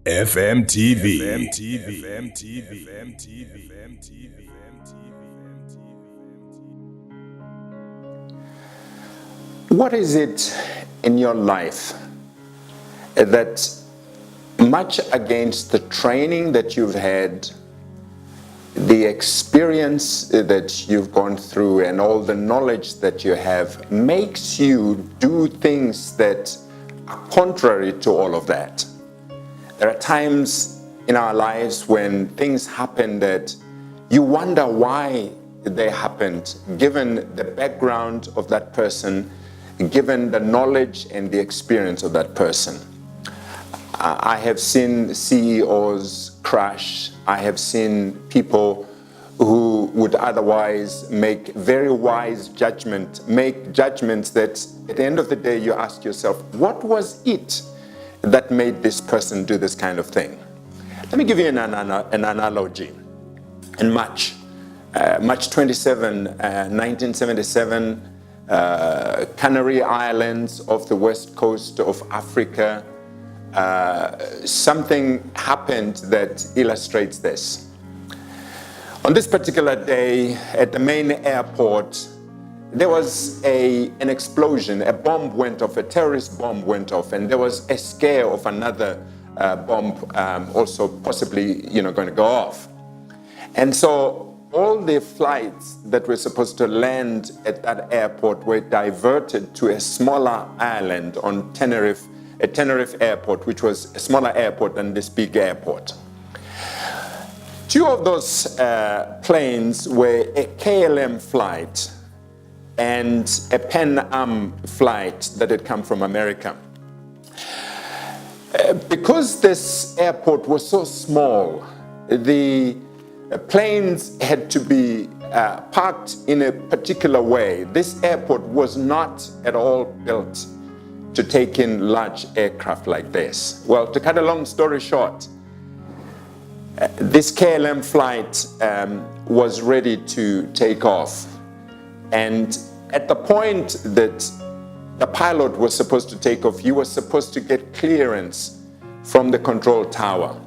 FMTV. What is it in your life that, much against the training that you've had, the experience that you've gone through, and all the knowledge that you have, makes you do things that are contrary to all of that? There are times in our lives when things happen that you wonder why they happened, given the background of that person, given the knowledge and the experience of that person. I have seen CEOs crash. I have seen people who would otherwise make very wise judgments that at the end of the day you ask yourself, what was it that made this person do this kind of thing? Let me give you an analogy. In March 27, 1977, Canary Islands off the west coast of Africa, something happened that illustrates this. On this particular day at the main airport, there was an explosion. A bomb went off, a terrorist bomb went off, and there was a scare of another bomb also possibly going to go off. And so all the flights that were supposed to land at that airport were diverted to a smaller island on Tenerife Airport, which was a smaller airport than this big airport. Two of those planes were a KLM flight and a Pan Am flight that had come from America. Because this airport was so small, the planes had to be parked in a particular way. This airport was not at all built to take in large aircraft like this. Well, to cut a long story short, this KLM flight was ready to take off. And at the point that the pilot was supposed to take off, he was supposed to get clearance from the control tower.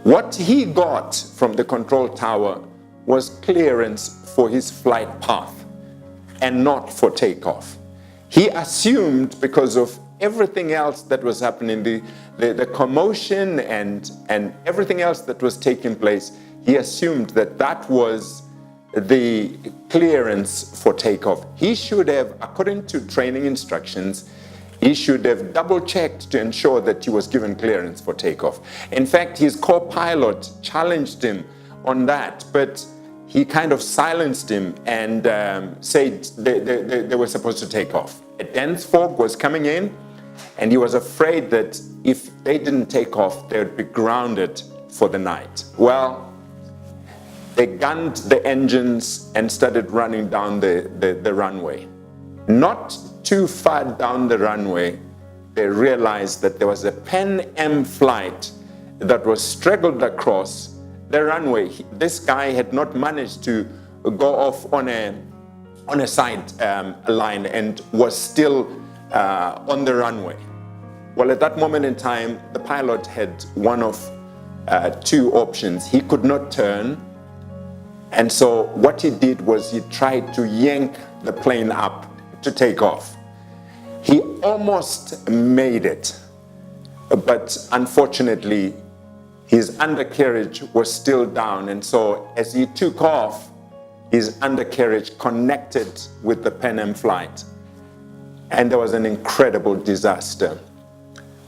What he got from the control tower was clearance for his flight path and not for takeoff. He assumed, because of everything else that was happening, the commotion and everything else that was taking place, he assumed that that was the clearance for takeoff. He should have, according to training instructions, he should have double-checked to ensure that he was given clearance for takeoff. In fact, his co-pilot challenged him on that, but he kind of silenced him and said they were supposed to take off. A dense fog was coming in, and he was afraid that if they didn't take off, they would be grounded for the night. Well, they gunned the engines and started running down the runway. Not too far down the runway, they realized that there was a Pan Am flight that was straggled across the runway. This guy had not managed to go off on a side line and was still on the runway. Well, at that moment in time, the pilot had one of two options. He could not turn, and so what he did was he tried to yank the plane up to take off. He almost made it, but unfortunately, his undercarriage was still down, and so as he took off, his undercarriage connected with the Pan Am flight, and there was an incredible disaster.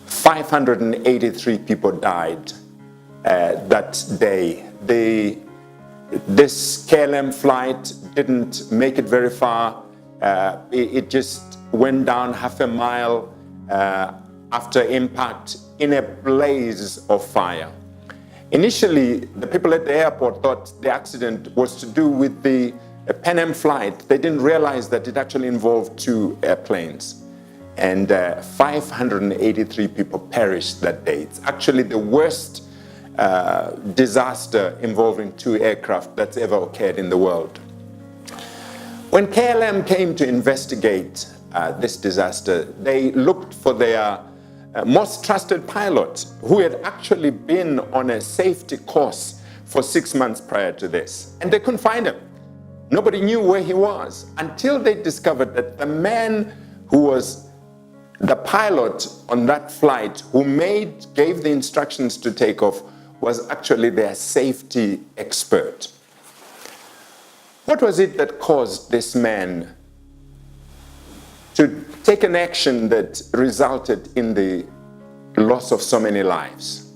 583 people died that day. This KLM flight didn't make it very far. It just went down half a mile after impact in a blaze of fire. Initially, the people at the airport thought the accident was to do with the Pan Am flight. They didn't realize that it actually involved two airplanes. And 583 people perished that day. It's actually the worst disaster involving two aircraft that's ever occurred in the world. When KLM came to investigate this disaster, they looked for their most trusted pilot who had actually been on a safety course for 6 months prior to this. And they couldn't find him. Nobody knew where he was until they discovered that the man who was the pilot on that flight, who gave the instructions to take off, was actually their safety expert. What was it that caused this man to take an action that resulted in the loss of so many lives?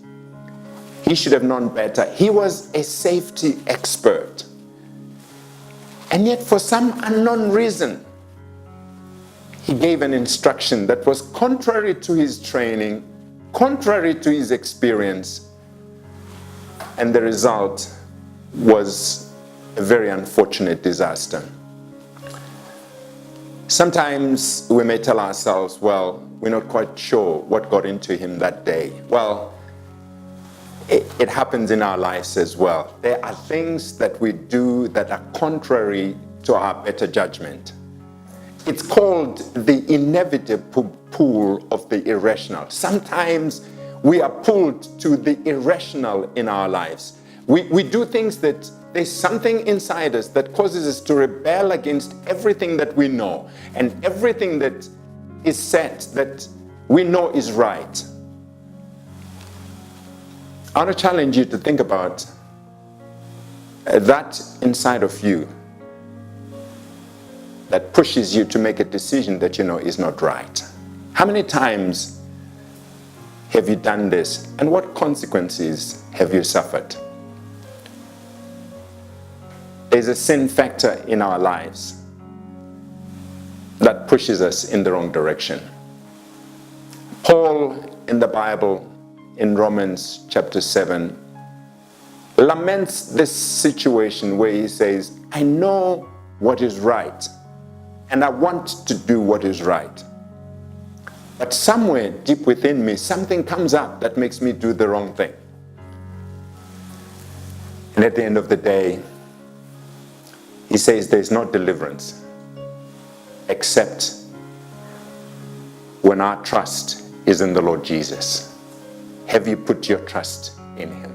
He should have known better. He was a safety expert. And yet, for some unknown reason, he gave an instruction that was contrary to his training, contrary to his experience, and the result was a very unfortunate disaster. Sometimes we may tell ourselves, well, we're not quite sure what got into him that day. Well, it happens in our lives as well. There are things that we do that are contrary to our better judgment. It's called the inevitable pull of the irrational. Sometimes we are pulled to the irrational in our lives. We do things that there's something inside us that causes us to rebel against everything that we know and everything that is set that we know is right. I want to challenge you to think about that inside of you that pushes you to make a decision that you know is not right. How many times have you done this, and what consequences have you suffered? There's a sin factor in our lives that pushes us in the wrong direction. Paul in the Bible, in Romans chapter 7, laments this situation where he says, I know what is right, and I want to do what is right. But somewhere deep within me, something comes up that makes me do the wrong thing. And at the end of the day, he says there's no deliverance except when our trust is in the Lord Jesus. Have you put your trust in him?